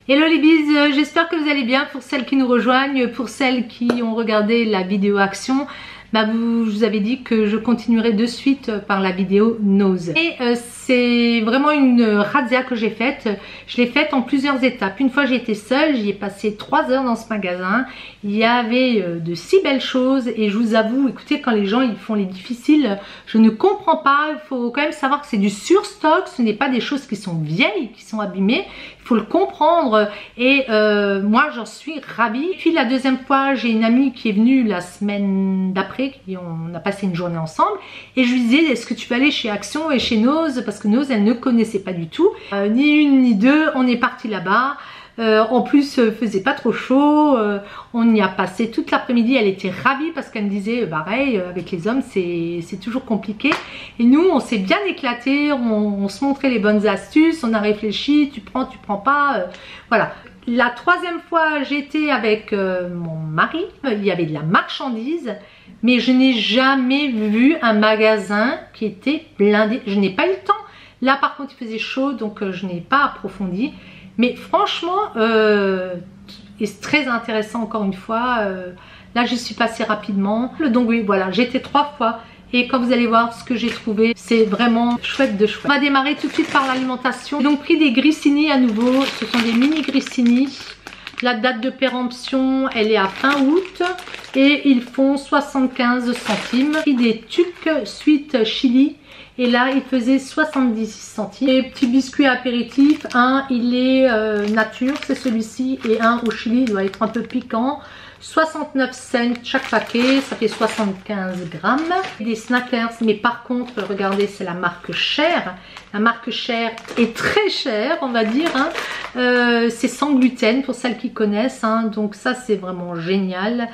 Hello les bises, j'espère que vous allez bien. Pour celles qui nous rejoignent, pour celles qui ont regardé la vidéo action, je vous avais dit que je continuerai de suite par la vidéo Nose. Et c'est vraiment une razzia que j'ai faite. Je l'ai faite en plusieurs étapes. Une fois j'étais seule, j'y ai passé 3 heures dans ce magasin. Il y avait de si belles choses et je vous avoue, écoutez, quand les gens ils font les difficiles, je ne comprends pas. Il faut quand même savoir que c'est du surstock, ce n'est pas des choses qui sont vieilles, qui sont abîmées. Il faut le comprendre et moi j'en suis ravie. Puis la deuxième fois, j'ai une amie qui est venue la semaine d'après, on a passé une journée ensemble et je lui disais est-ce que tu peux aller chez Action et chez Nose, parce que Nose elle ne connaissait pas du tout, ni une ni deux. On est parti là-bas. En plus faisait pas trop chaud, on y a passé toute l'après-midi. Elle était ravie parce qu'elle me disait pareil, avec les hommes c'est toujours compliqué, et nous on s'est bien éclaté, on se montrait les bonnes astuces, on a réfléchi, tu prends pas, voilà. La troisième fois j'étais avec mon mari, il y avait de la marchandise, mais je n'ai jamais vu un magasin qui était blindé. Je n'ai pas eu le temps. Là par contre il faisait chaud, donc je n'ai pas approfondi. Mais franchement, c'est très intéressant encore une fois. Là, je suis passée rapidement. Donc oui, voilà, j'étais 3 fois. Et quand vous allez voir ce que j'ai trouvé, c'est vraiment chouette de chouette. On va démarrer tout de suite par l'alimentation. J'ai donc pris des grissini à nouveau. Ce sont des mini grissini. La date de péremption, elle est à fin août. Et ils font 75 centimes. J'ai pris des tucs sweet chili. Et là, il faisait 70 centimes. Les petits biscuits apéritifs, un il est nature, c'est celui-ci, et un au chili, il doit être un peu piquant. 69 cents chaque paquet, ça fait 75 grammes. Des snackers, mais par contre, regardez, c'est la marque Cher. La marque Cher est très chère, on va dire. Hein. C'est sans gluten pour celles qui connaissent, hein. Donc ça, c'est vraiment génial.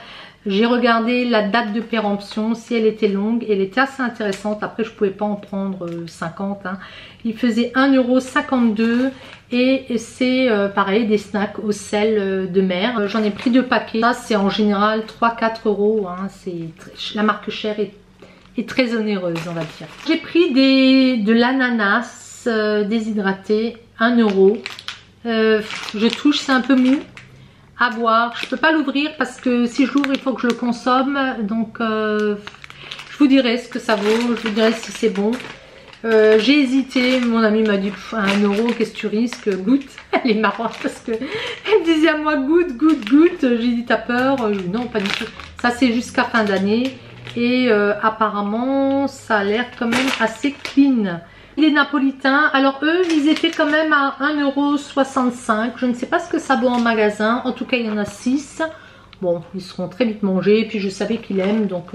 J'ai regardé la date de péremption, si elle était longue, elle était assez intéressante. Après, je ne pouvais pas en prendre 50. Hein. Il faisait 1,52 € et c'est pareil, des snacks au sel de mer. J'en ai pris 2 paquets. Ça, c'est en général 3-4 €. Hein. La marque Cher est très onéreuse, on va dire. J'ai pris de l'ananas déshydraté, 1 €. Je touche, c'est un peu mou. À boire, je peux pas l'ouvrir parce que si je l'ouvre il faut que je le consomme, donc je vous dirai ce que ça vaut, je vous dirai si c'est bon. J'ai hésité, mon ami m'a dit 1 €, qu'est-ce que tu risques, goûte. Elle est marrante parce que elle disait à moi goûte, j'ai dit t'as peur, je dis non pas du tout, ça c'est jusqu'à fin d'année et apparemment ça a l'air quand même assez clean. Les napolitains, alors eux ils étaient quand même à 1,65 €. Je ne sais pas ce que ça vaut en magasin, en tout cas il y en a 6. Bon, ils seront très vite mangés, puis je savais qu'il aime, donc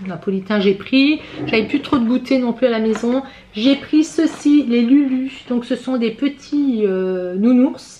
napolitain j'ai pris. J'avais plus trop de goûter non plus à la maison. J'ai pris ceci, les Lulu, donc ce sont des petits nounours.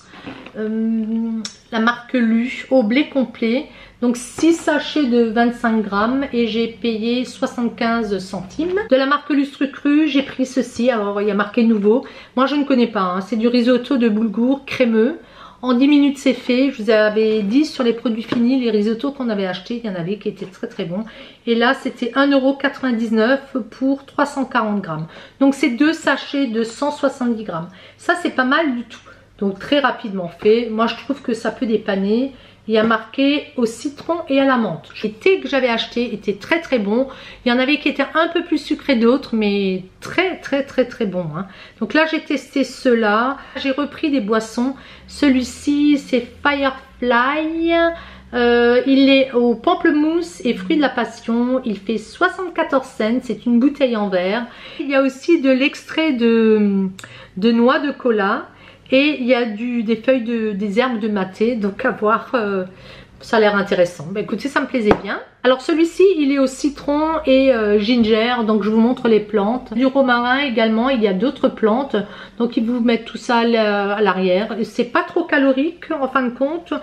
La marque Lu au blé complet, donc 6 sachets de 25 grammes et j'ai payé 75 centimes. De la marque Lustre Cru, j'ai pris ceci, alors il y a marqué nouveau, moi je ne connais pas, hein. C'est du risotto de boulgour crémeux. En 10 minutes c'est fait. Je vous avais dit sur les produits finis, les risottos qu'on avait achetés, il y en avait qui étaient très très bons. Et là c'était 1,99 € pour 340 grammes. Donc c'est 2 sachets de 170 grammes. Ça c'est pas mal du tout. Donc très rapidement fait. Moi je trouve que ça peut dépanner. Il y a marqué au citron et à la menthe. Les thés que j'avais achetés étaient très très bons. Il y en avait qui étaient un peu plus sucrés d'autres, mais très bons. Hein. Donc là j'ai testé ceux-là. J'ai repris des boissons. Celui-ci c'est Firefly. Il est au pamplemousse et fruits de la passion. Il fait 74 cents. C'est une bouteille en verre. Il y a aussi de l'extrait de noix de cola. Et il y a des feuilles des herbes de maté, donc à voir, ça a l'air intéressant. Bah, écoutez, ça me plaisait bien. Alors celui-ci, il est au citron et ginger, donc je vous montre les plantes. Du romarin également, il y a d'autres plantes, donc ils vous mettent tout ça à l'arrière. C'est pas trop calorique en fin de compte.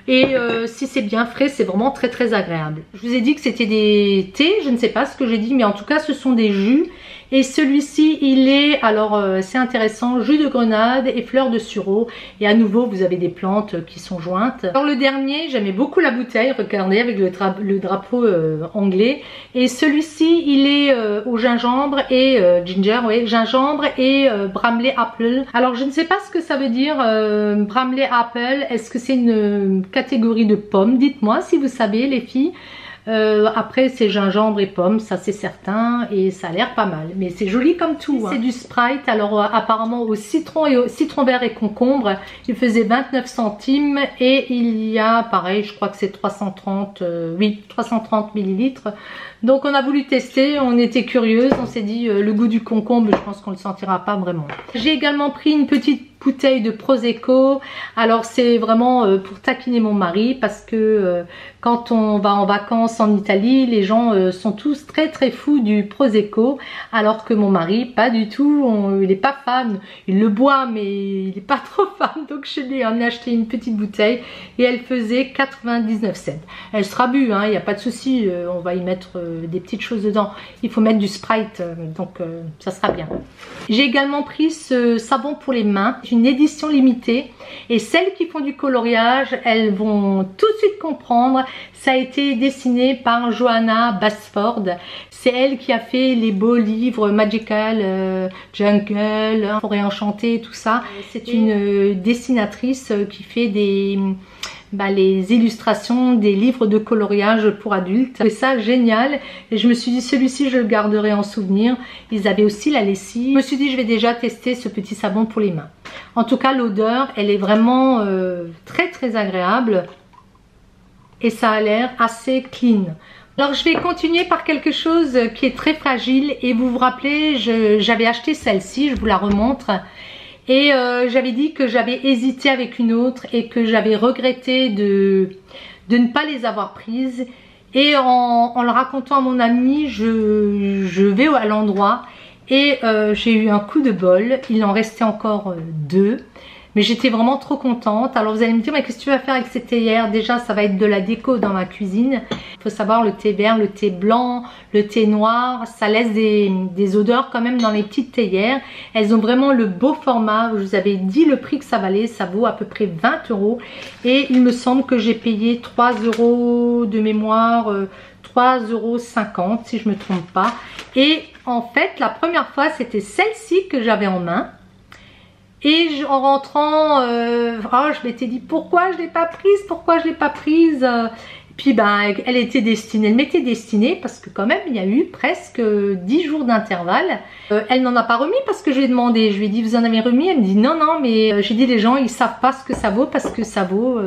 Et si c'est bien frais, c'est vraiment très agréable. Je vous ai dit que c'était des thés, je ne sais pas ce que j'ai dit, mais en tout cas ce sont des jus. Et celui-ci, il est, alors c'est intéressant, jus de grenade et fleurs de sureau. Et à nouveau, vous avez des plantes qui sont jointes. Alors le dernier, j'aimais beaucoup la bouteille, regardez, avec le drapeau anglais. Et celui-ci, il est au gingembre et ginger, oui, gingembre et bramley apple. Alors je ne sais pas ce que ça veut dire, bramley apple. Est-ce que c'est une catégorie de pommes? Dites-moi si vous savez, les filles. Après c'est gingembre et pommes, ça c'est certain, et ça a l'air pas mal, mais c'est joli comme tout, hein. C'est du Sprite, alors apparemment au citron vert et concombre, il faisait 29 centimes et il y a pareil, je crois que c'est 330 millilitres. Donc on a voulu tester, on était curieuse, on s'est dit le goût du concombre, je pense qu'on le sentira pas vraiment. J'ai également pris une petite bouteille de Prosecco. Alors c'est vraiment pour taquiner mon mari, parce que quand on va en vacances en Italie, les gens sont tous très fous du Prosecco, alors que mon mari pas du tout, il n'est pas fan, il le boit mais il n'est pas trop fan, donc je lui en ai acheté une petite bouteille et elle faisait 99 cents. Elle sera bue, hein, il n'y a pas de souci, on va y mettre des petites choses dedans. Il faut mettre du Sprite, donc ça sera bien. J'ai également pris ce savon pour les mains, une édition limitée, et celles qui font du coloriage, elles vont tout de suite comprendre. Ça a été dessiné par Johanna Basford. C'est elle qui a fait les beaux livres Magical, Jungle, Forêt enchantée, tout ça. C'est une dessinatrice qui fait les illustrations des livres de coloriage pour adultes. C'est ça génial, et je me suis dit celui-ci je le garderai en souvenir. Ils avaient aussi la lessive. Je me suis dit je vais déjà tester ce petit savon pour les mains. En tout cas l'odeur elle est vraiment très agréable et ça a l'air assez clean. Alors je vais continuer par quelque chose qui est très fragile, et vous vous rappelez, j'avais acheté celle-ci, je vous la remontre. Et j'avais dit que j'avais hésité avec une autre et que j'avais regretté de ne pas les avoir prises. Et en le racontant à mon ami, je vais à l'endroit et j'ai eu un coup de bol. Il en restait encore deux. Mais j'étais vraiment trop contente. Alors vous allez me dire, mais qu'est-ce que tu vas faire avec ces théières? Déjà, ça va être de la déco dans ma cuisine. Il faut savoir, le thé vert, le thé blanc, le thé noir, ça laisse des odeurs quand même dans les petites théières. Elles ont vraiment le beau format. Je vous avais dit le prix que ça valait. Ça vaut à peu près 20 €. Et il me semble que j'ai payé 3 € de mémoire, 3,50 € si je ne me trompe pas. Et en fait, la première fois, c'était celle-ci que j'avais en main. Et en rentrant, je m'étais dit pourquoi je ne l'ai pas prise, pourquoi je ne l'ai pas prise. Puis elle était destinée, elle m'était destinée parce que quand même il y a eu presque 10 jours d'intervalle. Elle n'en a pas remis parce que je lui ai demandé, je lui ai dit vous en avez remis? Elle me dit non mais j'ai dit les gens ils savent pas ce que ça vaut parce que ça vaut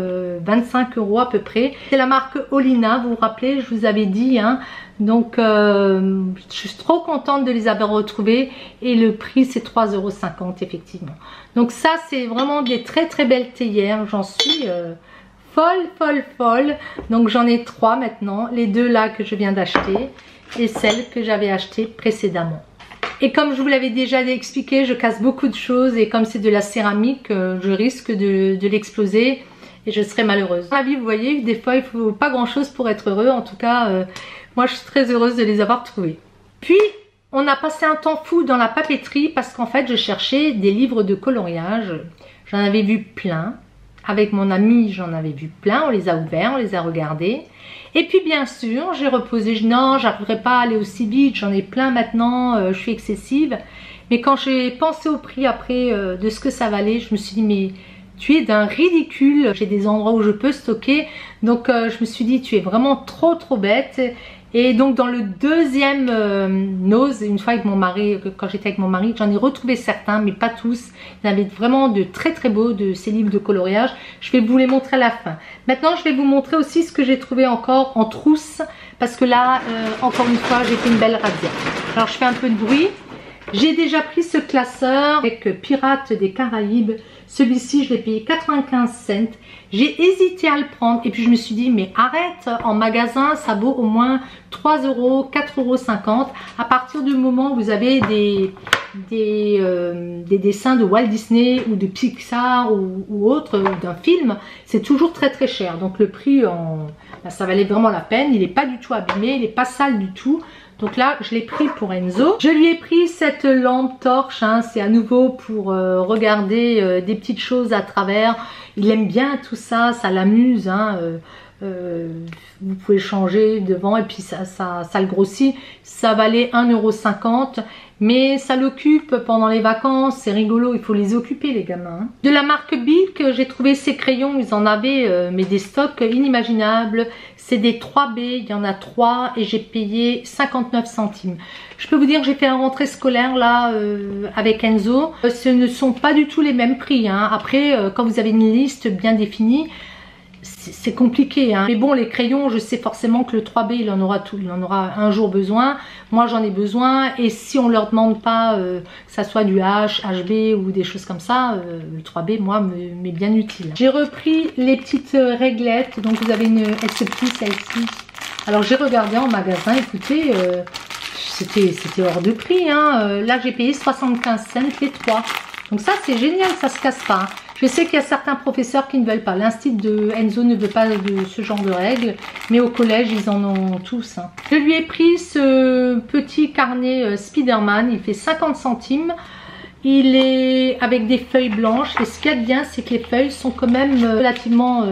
25 € à peu près. C'est la marque Olina, vous vous rappelez, je vous avais dit, hein. Donc je suis trop contente de les avoir retrouvés, et le prix c'est 3,50 € effectivement. Donc ça c'est vraiment des très belles théières, j'en suis folle. Donc j'en ai 3 maintenant, les 2 là que je viens d'acheter et celle que j'avais achetée précédemment. Et comme je vous l'avais déjà expliqué, je casse beaucoup de choses, et comme c'est de la céramique, je risque de l'exploser et je serai malheureuse. Dans la vie, vous voyez, des fois il faut pas grand chose pour être heureux. En tout cas moi je suis très heureuse de les avoir trouvés. Puis on a passé un temps fou dans la papeterie parce qu'en fait je cherchais des livres de coloriage. J'en avais vu plein. Avec mon ami j'en avais vu plein, on les a ouverts, on les a regardés. Et puis bien sûr j'ai reposé, non j'arriverai pas à aller aussi vite, j'en ai plein maintenant, je suis excessive. Mais quand j'ai pensé au prix après de ce que ça valait, je me suis dit mais tu es d'un ridicule. J'ai des endroits où je peux stocker, donc je me suis dit tu es vraiment trop bête. Et donc dans le deuxième nose, une fois avec mon mari, quand j'étais avec mon mari, j'en ai retrouvé certains, mais pas tous. Il y avait vraiment de très beaux de ces livres de coloriage. Je vais vous les montrer à la fin. Maintenant, je vais vous montrer aussi ce que j'ai trouvé encore en trousse, parce que là, encore une fois, j'ai fait une belle razzia. Alors je fais un peu de bruit. J'ai déjà pris ce classeur avec Pirates des Caraïbes. Celui-ci, je l'ai payé 95 cents. J'ai hésité à le prendre et puis je me suis dit mais arrête, en magasin ça vaut au moins 3 €, 4,50 € à partir du moment où vous avez des dessins de Walt Disney ou de Pixar ou autre, d'un film, c'est toujours très cher. Donc le prix, ça valait vraiment la peine. Il n'est pas du tout abîmé, il n'est pas sale du tout. Donc là, je l'ai pris pour Enzo. Je lui ai pris cette lampe torche, hein, c'est à nouveau pour regarder des petites choses à travers. Il aime bien tout ça, ça l'amuse, hein, vous pouvez changer devant et puis ça le grossit. Ça valait 1,50 €, mais ça l'occupe pendant les vacances, c'est rigolo, il faut les occuper les gamins, hein. De la marque Bic, j'ai trouvé ces crayons, ils en avaient mais des stocks inimaginables. C'est des 3B, il y en a 3 et j'ai payé 59 centimes. Je peux vous dire que j'ai fait un rentrée scolaire là avec Enzo. Ce ne sont pas du tout les mêmes prix, hein. Après, quand vous avez une liste bien définie, c'est compliqué, hein. Mais bon, les crayons, je sais forcément que le 3B, il en aura tout, il en aura un jour besoin. Moi, j'en ai besoin. Et si on leur demande pas que ça soit du H, HB ou des choses comme ça, le 3B, moi, m'est bien utile. J'ai repris les petites réglettes. Donc, vous avez elle se plie, celle-ci. Alors, j'ai regardé en magasin. Écoutez, c'était hors de prix, hein. Là, j'ai payé 75 cents les 3. Donc ça, c'est génial, ça se casse pas, hein. Je sais qu'il y a certains professeurs qui ne veulent pas. L'institut de Enzo ne veut pas de ce genre de règles, mais au collège, ils en ont tous, hein. Je lui ai pris ce petit carnet Spiderman, il fait 50 centimes. Il est avec des feuilles blanches et ce qu'il y a de bien, c'est que les feuilles sont quand même relativement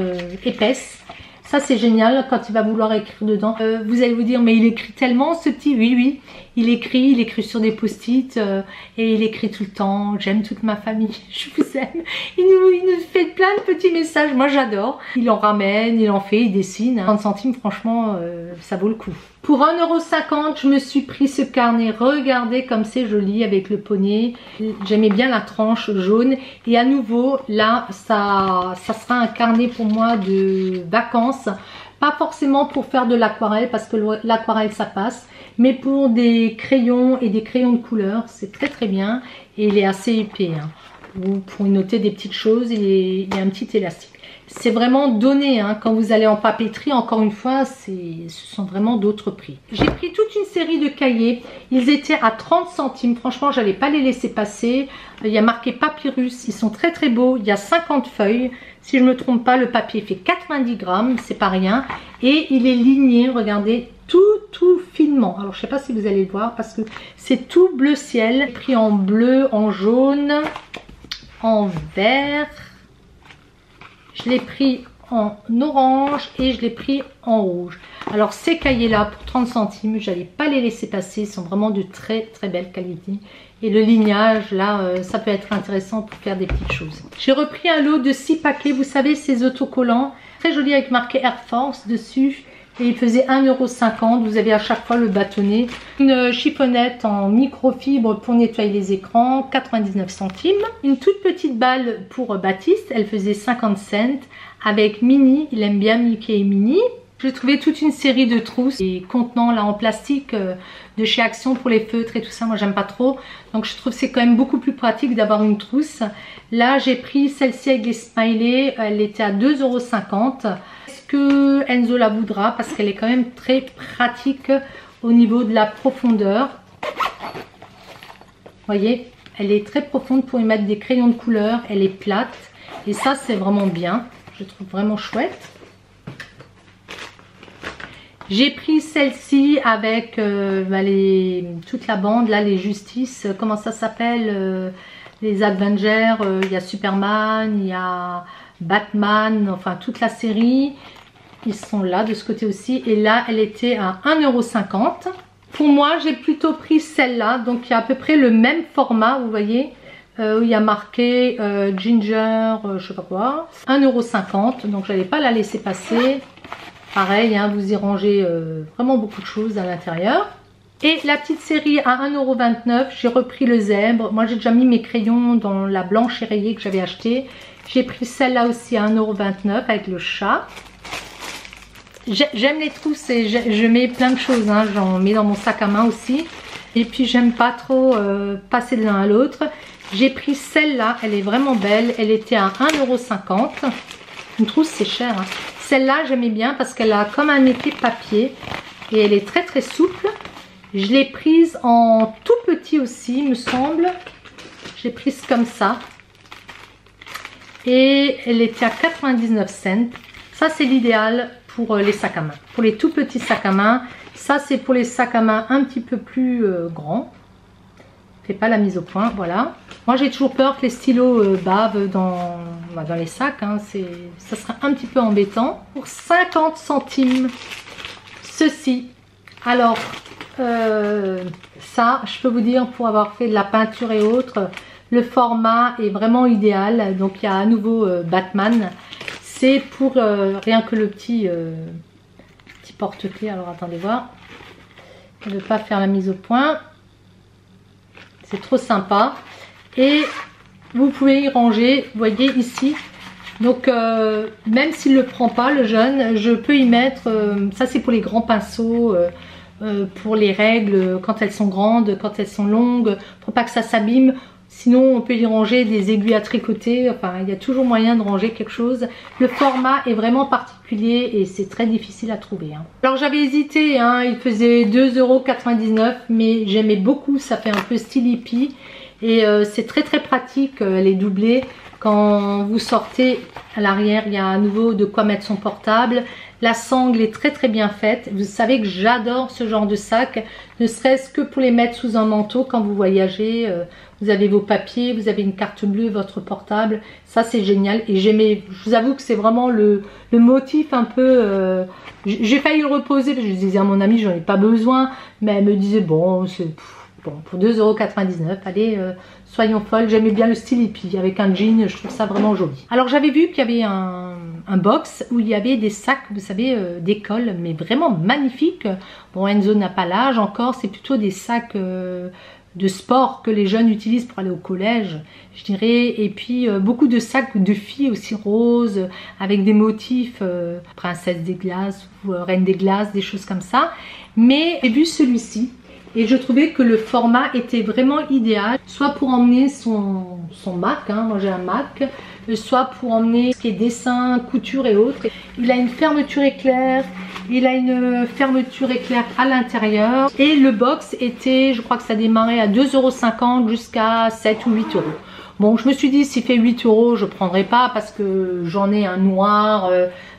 épaisses. Ça, c'est génial quand il va vouloir écrire dedans. Vous allez vous dire, mais il écrit tellement ce petit. Oui, oui, il écrit sur des post-it et il écrit tout le temps. J'aime toute ma famille, je vous aime. Il nous fait plein de petits messages, moi j'adore. Il en ramène, il en fait, il dessine. 30 centimes, franchement, ça vaut le coup. Pour 1,50 €, je me suis pris ce carnet. Regardez comme c'est joli avec le poney. J'aimais bien la tranche jaune. Et à nouveau, là, ça sera un carnet pour moi de vacances. Pas forcément pour faire de l'aquarelle, parce que l'aquarelle, ça passe. Mais pour des crayons et des crayons de couleur, c'est très très bien. Et il est assez épais, hein. Vous pourrez noter des petites choses. Il y a un petit élastique. C'est vraiment donné, hein, quand vous allez en papeterie, encore une fois, ce sont vraiment d'autres prix. J'ai pris toute une série de cahiers, ils étaient à 30 centimes, franchement je n'allais pas les laisser passer. Il y a marqué papyrus, ils sont très très beaux, il y a 50 feuilles, si je ne me trompe pas le papier fait 90 grammes, c'est pas rien. Et il est ligné, regardez, tout finement. Alors je ne sais pas si vous allez le voir parce que c'est tout bleu ciel, pris en bleu, en jaune, en vert. Je l'ai pris en orange et je l'ai pris en rouge. Alors ces cahiers là pour 30 centimes, je n'allais pas les laisser passer, ils sont vraiment de très très belle qualité. Et le lignage là, ça peut être intéressant pour faire des petites choses. J'ai repris un lot de 6 paquets, vous savez ces autocollants, très joli avec marqué Air Force dessus. Et il faisait 1,50 €. Vous avez à chaque fois le bâtonnet. Une chiffonnette en microfibre pour nettoyer les écrans, 99 centimes. Une toute petite balle pour Baptiste, elle faisait 50 cents. Avec Minnie, il aime bien Mickey et Minnie. J'ai trouvé toute une série de trousses et contenants là en plastique de chez Action pour les feutres et tout ça. Moi j'aime pas trop. Donc je trouve que c'est quand même beaucoup plus pratique d'avoir une trousse. Là j'ai pris celle-ci avec les smileys. Elle était à 2,50 €. Que Enzo la voudra parce qu'elle est quand même très pratique au niveau de la profondeur. Vous voyez, elle est très profonde pour y mettre des crayons de couleur. Elle est plate et ça c'est vraiment bien. Je trouve vraiment chouette. J'ai pris celle-ci avec toute la bande là, les Justices. Comment ça s'appelle, les Avengers. Il y a Superman, il y a Batman, enfin toute la série. Ils sont là de ce côté aussi. Et là, elle était à 1,50 €. Pour moi, j'ai plutôt pris celle-là. Donc, il y a à peu près le même format, vous voyez. Où il y a marqué Ginger, je sais pas quoi. 1,50 €. Donc, je n'allais pas la laisser passer. Pareil, hein, vous y rangez vraiment beaucoup de choses à l'intérieur. Et la petite série à 1,29 €. J'ai repris le zèbre. Moi, j'ai déjà mis mes crayons dans la blanche et rayée que j'avais acheté. J'ai pris celle-là aussi à 1,29 € avec le chat. J'aime les trousses et je mets plein de choses, hein. J'en mets dans mon sac à main aussi. Et puis j'aime pas trop passer de l'un à l'autre. J'ai pris celle-là, elle est vraiment belle. Elle était à 1,50 €. Une trousse c'est cher, hein. Celle-là j'aimais bien parce qu'elle a comme un effet papier. Et elle est très très souple. Je l'ai prise en tout petit aussi, il me semble. Je l'ai prise comme ça. Et elle était à 99 cents. Ça c'est l'idéal pour les sacs à main, pour les tout petits sacs à main. Ça c'est pour les sacs à main un petit peu plus grands. Fais pas la mise au point, voilà. Moi j'ai toujours peur que les stylos bavent dans les sacs, hein. Ça sera un petit peu embêtant. Pour 50 centimes, ceci. Alors ça, je peux vous dire, pour avoir fait de la peinture et autres, le format est vraiment idéal. Donc il y a à nouveau Batman. C'est pour rien que le petit porte-clés. Alors attendez voir. Je ne veux pas faire la mise au point. C'est trop sympa. Et vous pouvez y ranger, vous voyez ici. Donc même s'il ne le prend pas, le jeune, je peux y mettre, ça c'est pour les grands pinceaux, pour les règles, quand elles sont grandes, quand elles sont longues, pour pas que ça s'abîme. Sinon on peut y ranger des aiguilles à tricoter, enfin il y a toujours moyen de ranger quelque chose. Le format est vraiment particulier et c'est très difficile à trouver, hein. Alors j'avais hésité, hein, il faisait 2,99 €, mais j'aimais beaucoup, ça fait un peu style hippie. Et c'est très pratique les doublés. Quand vous sortez à l'arrière, il y a à nouveau de quoi mettre son portable. La sangle est très bien faite. Vous savez que j'adore ce genre de sac, ne serait-ce que pour les mettre sous un manteau quand vous voyagez. Vous avez vos papiers, vous avez une carte bleue, votre portable. Ça c'est génial. Et j'aimais, je vous avoue que c'est vraiment le motif un peu... j'ai failli le reposer parce que je disais à mon amie j'en ai pas besoin. Mais elle me disait bon c'est... Bon, pour 2,99 €, allez, soyons folles. J'aimais bien le style hippie avec un jean, je trouve ça vraiment joli. Alors j'avais vu qu'il y avait un box où il y avait des sacs, vous savez, d'école, mais vraiment magnifiques. Bon, Enzo n'a pas l'âge encore, c'est plutôt des sacs de sport que les jeunes utilisent pour aller au collège, je dirais. Et puis beaucoup de sacs de filles aussi roses, avec des motifs princesse des glaces ou reine des glaces, des choses comme ça. Mais j'ai vu celui-ci. Et je trouvais que le format était vraiment idéal, soit pour emmener son Mac, hein, moi j'ai un Mac, soit pour emmener ce qui est dessin, couture et autres. Il a une fermeture éclair, à l'intérieur. Et le box était, je crois que ça démarrait à 2,50 € jusqu'à 7 ou 8 €. Bon, je me suis dit, s'il fait 8 € je ne prendrai pas parce que j'en ai un noir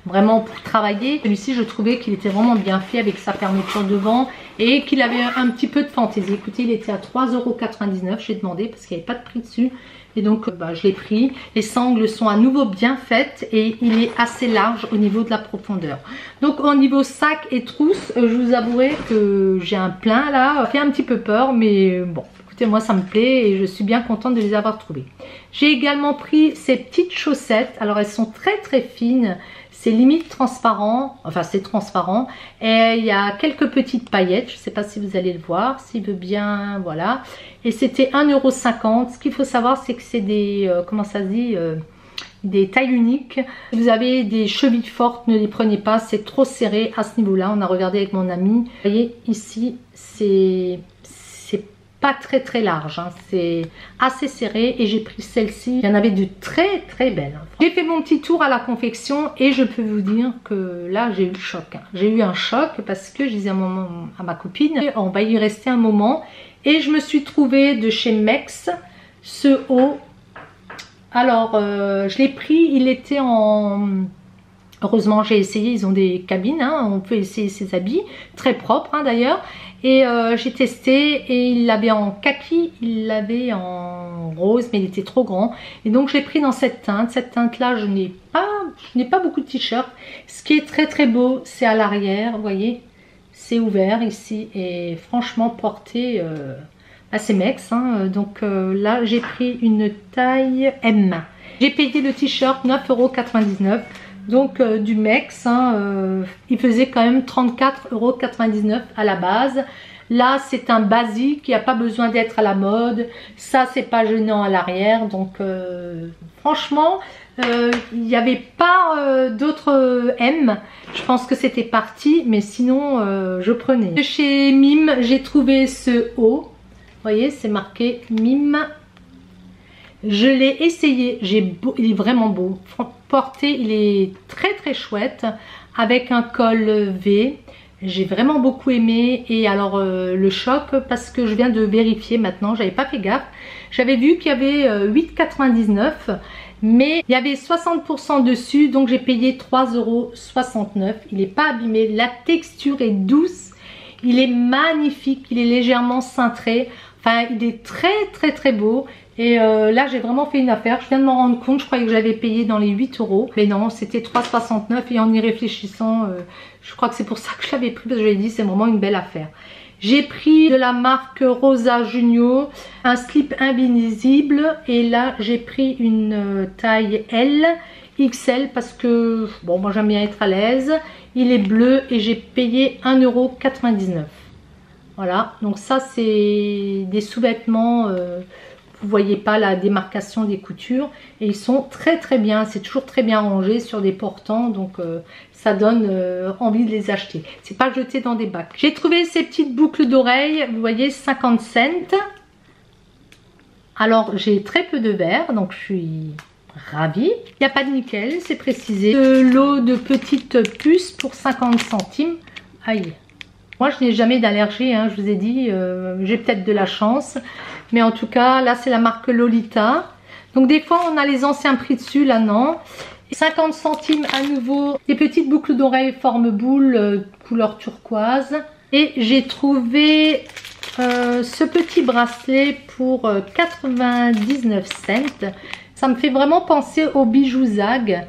vraiment pour travailler. Celui-ci, je trouvais qu'il était vraiment bien fait avec sa fermeture devant et qu'il avait un petit peu de fantaisie. Écoutez, il était à 3,99 €, j'ai demandé parce qu'il n'y avait pas de prix dessus. Et donc, je l'ai pris. Les sangles sont à nouveau bien faites et il est assez large au niveau de la profondeur. Donc, au niveau sac et trousse, je vous avouerai que j'ai un plein là. Ça fait un petit peu peur, mais bon. Écoutez, moi ça me plaît et je suis bien contente de les avoir trouvées. J'ai également pris ces petites chaussettes. Alors elles sont très fines. C'est limite transparent. Enfin c'est transparent. Et il y a quelques petites paillettes. Je ne sais pas si vous allez le voir. S'il veut bien, voilà. Et c'était 1,50 €. Ce qu'il faut savoir c'est que c'est des... comment ça se dit des tailles uniques. Si vous avez des chevilles fortes, ne les prenez pas. C'est trop serré à ce niveau-là. On a regardé avec mon ami. Vous voyez ici, c'est pas très large, hein. C'est assez serré et j'ai pris celle-ci. Il y en avait de très belles, hein. J'ai fait mon petit tour à la confection et je peux vous dire que là j'ai eu le choc, hein. J'ai eu un choc parce que je disais à ma copine on va y rester un moment et je me suis trouvée de chez Mex ce haut. Alors je l'ai pris, il était en... Heureusement j'ai essayé, ils ont des cabines, hein, on peut essayer ses habits, très propres, hein, d'ailleurs. Et j'ai testé et il l'avait en kaki, il l'avait en rose, mais il était trop grand. Et donc je l'ai pris dans cette teinte. Cette teinte là, je n'ai pas beaucoup de t-shirts. Ce qui est très beau, c'est à l'arrière, vous voyez, c'est ouvert ici. Et franchement porté assez Mex, hein. Donc là j'ai pris une taille M. J'ai payé le t-shirt 9,99 €. Donc du Mex, hein, il faisait quand même 34,99 € à la base. Là c'est un basique, il n'y a pas besoin d'être à la mode. Ça c'est pas gênant à l'arrière. Donc franchement il n'y avait pas d'autres M. Je pense que c'était parti, mais sinon je prenais. Chez Mime j'ai trouvé ce haut. Vous voyez, c'est marqué Mime. Je l'ai essayé, il est vraiment beau. Porté, il est très chouette avec un col V. J'ai vraiment beaucoup aimé. Et alors le choc, parce que je viens de vérifier maintenant, j'avais pas fait gaffe. J'avais vu qu'il y avait 8,99 €, mais il y avait 60% dessus, donc j'ai payé 3,69 €. Il n'est pas abîmé, la texture est douce, il est magnifique, il est légèrement cintré, enfin il est très beau. Et là j'ai vraiment fait une affaire, je viens de m'en rendre compte, je croyais que j'avais payé dans les 8 €, mais non, c'était 3,69 € et en y réfléchissant, je crois que c'est pour ça que je l'avais pris, parce que je l'ai dit, c'est vraiment une belle affaire. J'ai pris de la marque Rosa Junio un slip invisible et là j'ai pris une taille L, XL parce que bon, moi j'aime bien être à l'aise. Il est bleu et j'ai payé 1,99 €. Voilà, donc ça c'est des sous-vêtements, vous voyez pas la démarcation des coutures et ils sont très bien, c'est toujours très bien rangé sur des portants, donc ça donne envie de les acheter. C'est pas jeté dans des bacs. J'ai trouvé ces petites boucles d'oreilles, vous voyez, 50 cents. Alors j'ai très peu de verre, donc je suis ravie. Il n'y a pas de nickel, c'est précisé. De l'eau de petites puces pour 50 centimes. Aïe. Moi je n'ai jamais d'allergie, hein, je vous ai dit, j'ai peut-être de la chance. Mais en tout cas, là c'est la marque Lolita. Donc des fois on a les anciens prix dessus, là non. 50 centimes à nouveau, des petites boucles d'oreilles forme boule, couleur turquoise. Et j'ai trouvé ce petit bracelet pour 99 cents. Ça me fait vraiment penser aux bijoux Zag,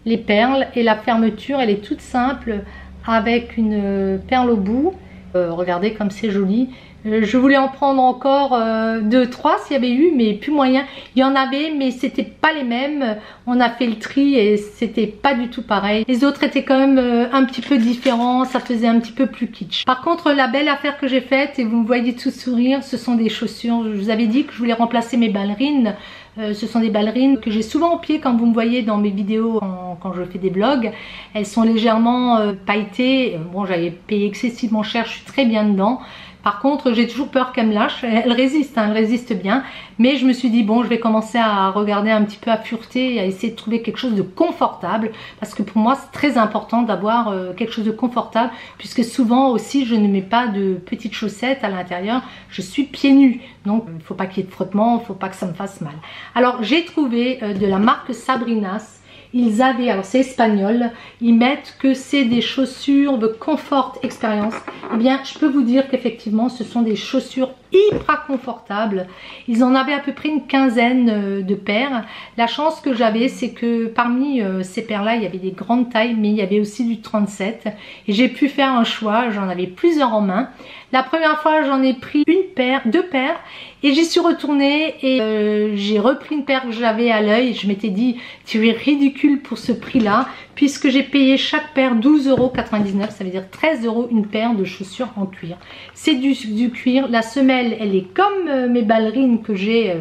les perles. Et la fermeture, elle est toute simple avec une perle au bout. Regardez comme c'est joli. Je voulais en prendre encore 2-3 s'il y avait eu, mais plus moyen. Il y en avait, mais c'était pas les mêmes. On a fait le tri et c'était pas du tout pareil. Les autres étaient quand même un petit peu différents, ça faisait un petit peu plus kitsch. Par contre, la belle affaire que j'ai faite, et vous me voyez tout sourire, ce sont des chaussures. Je vous avais dit que je voulais remplacer mes ballerines. Ce sont des ballerines que j'ai souvent au pied quand vous me voyez dans mes vidéos quand je fais des vlogs. Elles sont légèrement pailletées. Bon, j'avais payé excessivement cher, je suis très bien dedans. Par contre, j'ai toujours peur qu'elle me lâche. Elle résiste, hein, elle résiste bien. Mais je me suis dit, bon, je vais commencer à regarder un petit peu, à fureter et à essayer de trouver quelque chose de confortable. Parce que pour moi, c'est très important d'avoir quelque chose de confortable. Puisque souvent aussi, je ne mets pas de petites chaussettes à l'intérieur. Je suis pieds nus. Donc, il ne faut pas qu'il y ait de frottement, il ne faut pas que ça me fasse mal. Alors, j'ai trouvé de la marque Sabrinas. Ils avaient, alors c'est espagnol, ils mettent que c'est des chaussures de Comfort Experience. Eh bien, je peux vous dire qu'effectivement, ce sont des chaussures hyper confortables. Ils en avaient à peu près une quinzaine de paires. La chance que j'avais, c'est que parmi ces paires-là, il y avait des grandes tailles, mais il y avait aussi du 37. Et j'ai pu faire un choix, j'en avais plusieurs en main. La première fois, j'en ai pris une paire, 2 paires, et j'y suis retournée et j'ai repris une paire que j'avais à l'œil. Je m'étais dit, tu es ridicule pour ce prix-là, puisque j'ai payé chaque paire 12,99 €, ça veut dire 13 € une paire de chaussures en cuir. C'est du cuir, la semelle, elle est comme mes ballerines que j'ai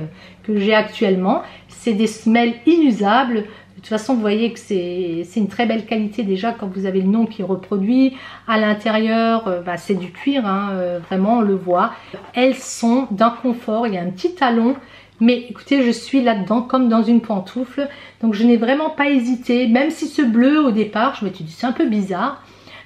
actuellement. C'est des semelles inusables. De toute façon, vous voyez que c'est une très belle qualité déjà quand vous avez le nom qui est reproduit. À l'intérieur, c'est du cuir, hein, vraiment on le voit. Elles sont d'un confort, il y a un petit talon. Mais écoutez, je suis là-dedans comme dans une pantoufle. Donc je n'ai vraiment pas hésité. Même si ce bleu au départ, je me suis dit c'est un peu bizarre.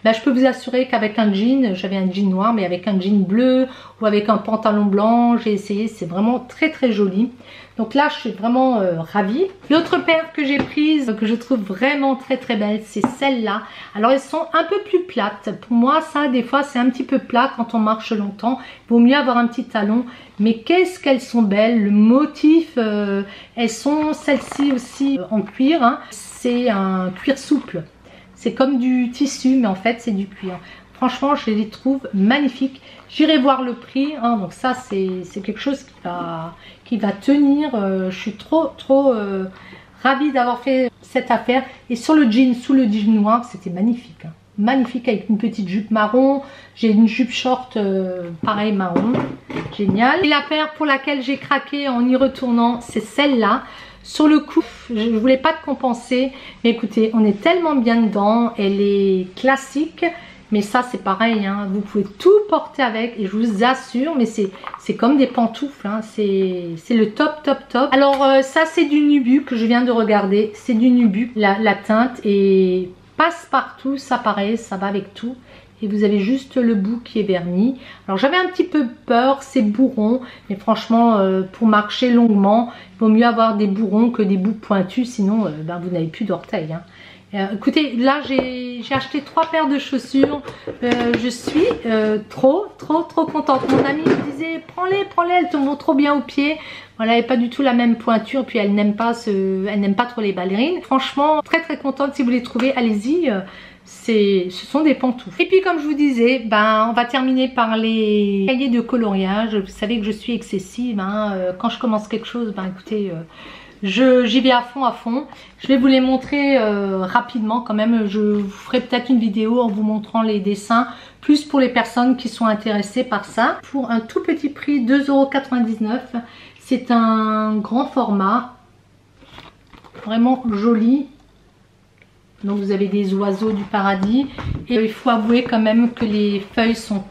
Je peux vous assurer qu'avec un jean, j'avais un jean noir, mais avec un jean bleu ou avec un pantalon blanc, j'ai essayé, c'est vraiment très joli. Donc là, je suis vraiment ravie. L'autre paire que j'ai prise, que je trouve vraiment très belle, c'est celle-là. Alors elles sont un peu plus plates. Pour moi, ça, des fois, c'est un petit peu plat quand on marche longtemps. Il vaut mieux avoir un petit talon. Mais qu'est-ce qu'elles sont belles. Le motif, elles sont celles-ci aussi en cuir. Hein. C'est un cuir souple. C'est comme du tissu, mais en fait, c'est du cuir. Franchement, je les trouve magnifiques. J'irai voir le prix. Hein, donc ça, c'est quelque chose qui va tenir. Je suis trop ravie d'avoir fait cette affaire. Et sur le jean, sous le jean noir, c'était magnifique. Hein. Magnifique avec une petite jupe marron. J'ai une jupe short, pareil marron. Génial. Et la paire pour laquelle j'ai craqué en y retournant, c'est celle-là. Sur le coup, je ne voulais pas te compenser. Mais écoutez, on est tellement bien dedans. Elle est classique. Mais ça c'est pareil, hein, vous pouvez tout porter avec et je vous assure, mais c'est comme des pantoufles, hein, c'est le top. Alors ça c'est du Nubu que je viens de regarder, c'est du Nubu, la teinte est passe-partout, ça pareil, ça va avec tout. et vous avez juste le bout qui est verni. Alors j'avais un petit peu peur, c'est bourron, mais franchement pour marcher longuement, il vaut mieux avoir des bourrons que des bouts pointus, sinon vous n'avez plus d'orteils. Hein. Écoutez, là j'ai acheté 3 paires de chaussures, je suis trop contente. Mon amie me disait prends-les, elles te vont trop bien aux pieds. Voilà, elle n'est pas du tout la même pointure, puis elle n'aime pas trop les ballerines. Franchement, très contente. Si vous les trouvez, allez-y. Ce sont des pantoufles. Et puis comme je vous disais, on va terminer par les cahiers de coloriage. Vous savez que je suis excessive. Hein. Quand je commence quelque chose, écoutez, j'y vais à fond. Je vais vous les montrer rapidement quand même. Je vous ferai peut-être une vidéo en vous montrant les dessins, plus pour les personnes qui sont intéressées par ça. Pour un tout petit prix, 2,99 €. C'est un grand format, vraiment joli. Donc vous avez des oiseaux du paradis. Et il faut avouer quand même que les feuilles sont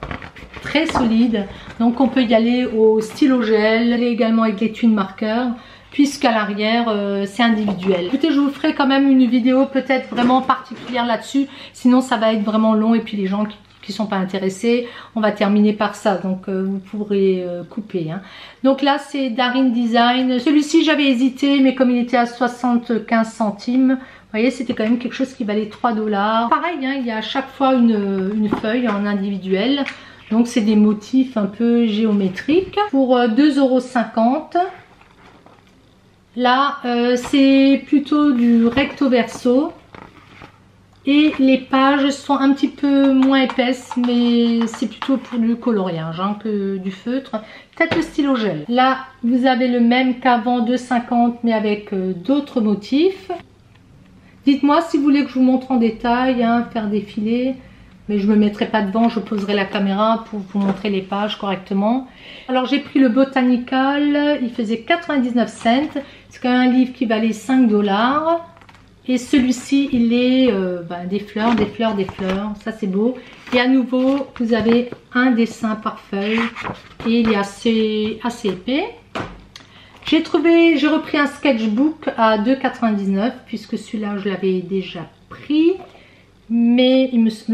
très solides. Donc on peut y aller au stylo gel, aller également avec les twin markers, puisqu'à l'arrière c'est individuel. Écoutez, je vous ferai quand même une vidéo peut-être vraiment particulière là-dessus. Sinon ça va être vraiment long et puis les gens qui sont pas intéressés, on va terminer par ça, donc vous pourrez couper. Hein. Donc là c'est Darin Design. Celui-ci j'avais hésité, mais comme il était à 75 centimes, vous voyez, c'était quand même quelque chose qui valait 3 $. Pareil, hein, il y a à chaque fois une feuille en individuel. Donc c'est des motifs un peu géométriques. Pour 2,50 €. Là c'est plutôt du recto verso. Et les pages sont un petit peu moins épaisses, mais c'est plutôt pour du coloriage hein, que du feutre. Peut-être le stylo gel. Là, vous avez le même qu'avant, 2,50 € mais avec d'autres motifs. Dites-moi si vous voulez que je vous montre en détail, hein, faire défiler. Mais je ne me mettrai pas devant, je poserai la caméra pour vous montrer les pages correctement. Alors j'ai pris le Botanical, il faisait 99 cents. C'est quand même un livre qui valait 5 $. Et celui-ci, il est des fleurs, ça c'est beau. Et à nouveau, vous avez un dessin par feuille et il est assez épais. J'ai repris un sketchbook à 2,99 € puisque celui-là, je l'avais déjà pris. Mais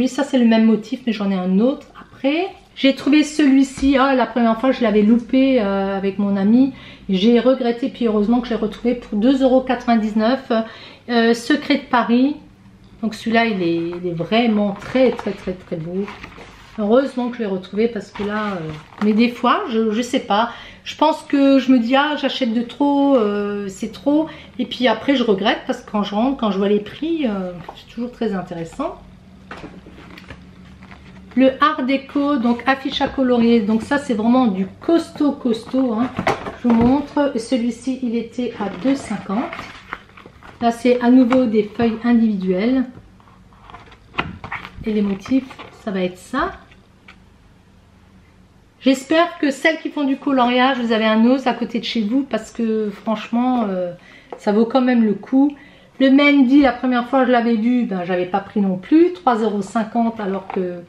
ça c'est le même motif, mais j'en ai un autre après. J'ai trouvé celui-ci, la première fois je l'avais loupé avec mon ami. J'ai regretté, puis heureusement que je l'ai retrouvé pour 2,99 €. Secret de Paris. Donc celui-là il est vraiment très beau. Heureusement que je l'ai retrouvé parce que là mais des fois je sais pas, je pense que je me dis j'achète de trop, c'est trop, et puis après je regrette parce que quand je rentre, quand je vois les prix, c'est toujours très intéressant. Le Art Déco, donc affiche à colorier, donc ça c'est vraiment du costaud hein. Je vous montre, celui-ci il était à 2,50 €. Là c'est à nouveau des feuilles individuelles et les motifs ça va être ça. J'espère que celles qui font du coloriage, vous avez un os à côté de chez vous parce que franchement ça vaut quand même le coup. Le Mendy, la première fois que je l'avais vu, j'avais pas pris non plus, 3,50 € alors que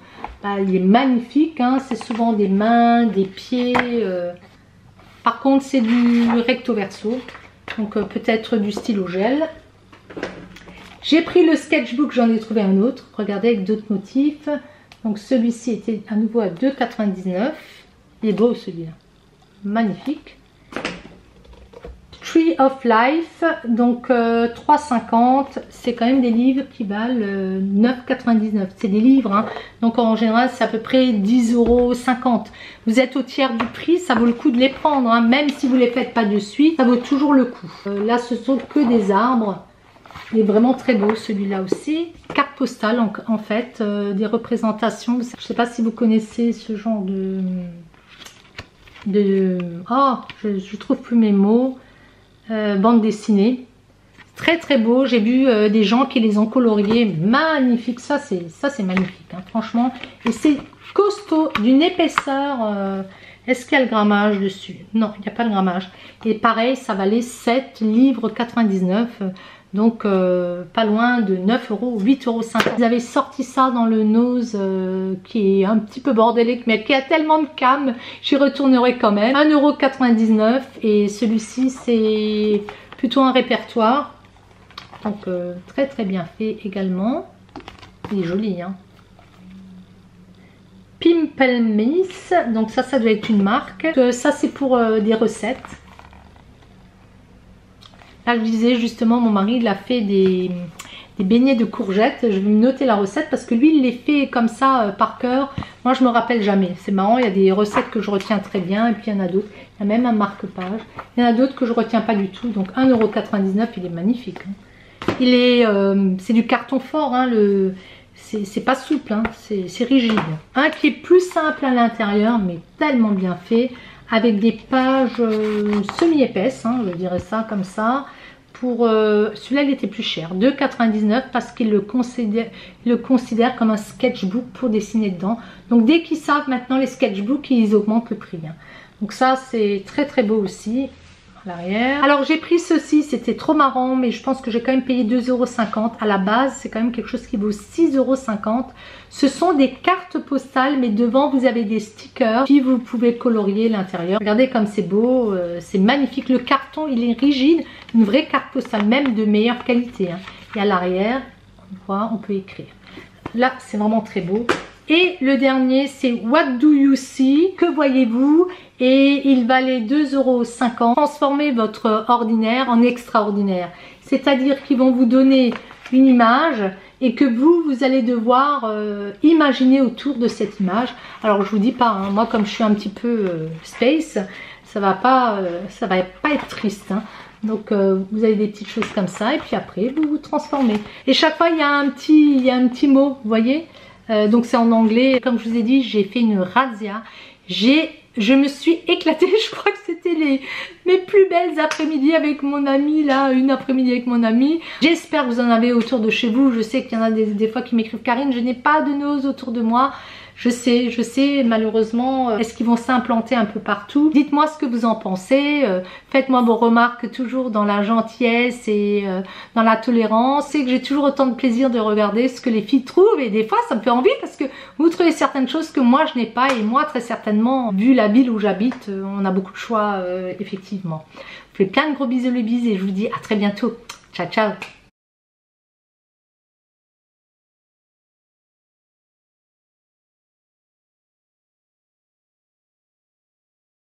il est magnifique, hein. C'est souvent des mains, des pieds. Par contre c'est du recto verso, donc peut-être du stylo gel. J'ai pris le sketchbook, j'en ai trouvé un autre, regardez, avec d'autres motifs. Donc celui-ci était à nouveau à 2,99 €. Il est beau celui-là, magnifique. Tree of Life, donc 3,50 €. C'est quand même des livres qui valent 9,99 €. C'est des livres, hein. Donc en général c'est à peu près 10,50 €. Vous êtes au tiers du prix, ça vaut le coup de les prendre, hein. Même si vous ne les faites pas de suite, ça vaut toujours le coup. Là ce sont que des arbres. Il est vraiment très beau celui-là aussi. Carte postale en fait, des représentations. Je ne sais pas si vous connaissez ce genre je trouve plus mes mots. Bande dessinée. Très beau. J'ai vu des gens qui les ont coloriés. Magnifique. Ça c'est magnifique. Hein, franchement. Et c'est costaud, d'une épaisseur. Est-ce qu'il y a le grammage dessus? Non, il n'y a pas le grammage. Et pareil, ça valait 7,99 €. Donc pas loin de 9 €, 8,50 €. Ils avaient sorti ça dans le Nose qui est un petit peu bordélique mais qui a tellement de cam, j'y retournerai quand même. 1,99 € et celui-ci c'est plutôt un répertoire. Donc très bien fait également. Il est joli, hein. Simple Miss, donc ça doit être une marque. Ça c'est pour des recettes. Là je disais justement, mon mari il a fait des beignets de courgettes. Je vais me noter la recette parce que lui il les fait comme ça par cœur. Moi je me rappelle jamais. C'est marrant, il y a des recettes que je retiens très bien et puis il y en a d'autres. Il y a même un marque-page. Il y en a d'autres que je retiens pas du tout. Donc 1,99 €, il est magnifique. Hein. Il est, c'est du carton fort. Hein, c'est pas souple, hein, c'est rigide. Un qui est plus simple à l'intérieur mais tellement bien fait. Avec des pages semi-épaisses, hein, je dirais ça comme ça. Pour celui-là, il était plus cher, 2,99 € parce qu'il le considère comme un sketchbook pour dessiner dedans. Donc dès qu'ils savent maintenant les sketchbooks, ils augmentent le prix. Hein. Donc ça, c'est très très beau aussi. L'arrière. Alors j'ai pris ceci, c'était trop marrant, mais je pense que j'ai quand même payé 2,50 € à la base. C'est quand même quelque chose qui vaut 6,50 €. Ce sont des cartes postales, mais devant vous avez des stickers, puis vous pouvez colorier l'intérieur. Regardez comme c'est beau, c'est magnifique. Le carton il est rigide, une vraie carte postale, même de meilleure qualité. Hein. Et à l'arrière, on voit, on peut écrire. Là c'est vraiment très beau. Et le dernier c'est What do you see? Que voyez-vous? Et il valait 2,50 €. Transformez votre ordinaire en extraordinaire. C'est-à-dire qu'ils vont vous donner une image et que vous allez devoir imaginer autour de cette image. Alors je vous dis pas, hein, moi comme je suis un petit peu space, ça va pas être triste. Hein. Donc vous avez des petites choses comme ça et puis après vous vous transformez. Et chaque fois il y a un petit mot, vous voyez. Donc c'est en anglais. Comme je vous ai dit, j'ai fait une razzia. Je me suis éclatée. Je crois que c'était mes plus belles après-midi avec mon ami là, une après-midi avec mon ami. J'espère que vous en avez autour de chez vous. Je sais qu'il y en a des fois qui m'écrivent Karine, je n'ai pas de nose autour de moi. Je sais, malheureusement, est-ce qu'ils vont s'implanter un peu partout? Dites-moi ce que vous en pensez. Faites-moi vos remarques toujours dans la gentillesse et dans la tolérance. C'est que j'ai toujours autant de plaisir de regarder ce que les filles trouvent. Et des fois, ça me fait envie parce que vous trouvez certaines choses que moi, je n'ai pas. Et moi, très certainement, vu la ville où j'habite, on a beaucoup de choix, effectivement. Je vous fais plein de gros bisous les bises et je vous dis à très bientôt. Ciao, ciao!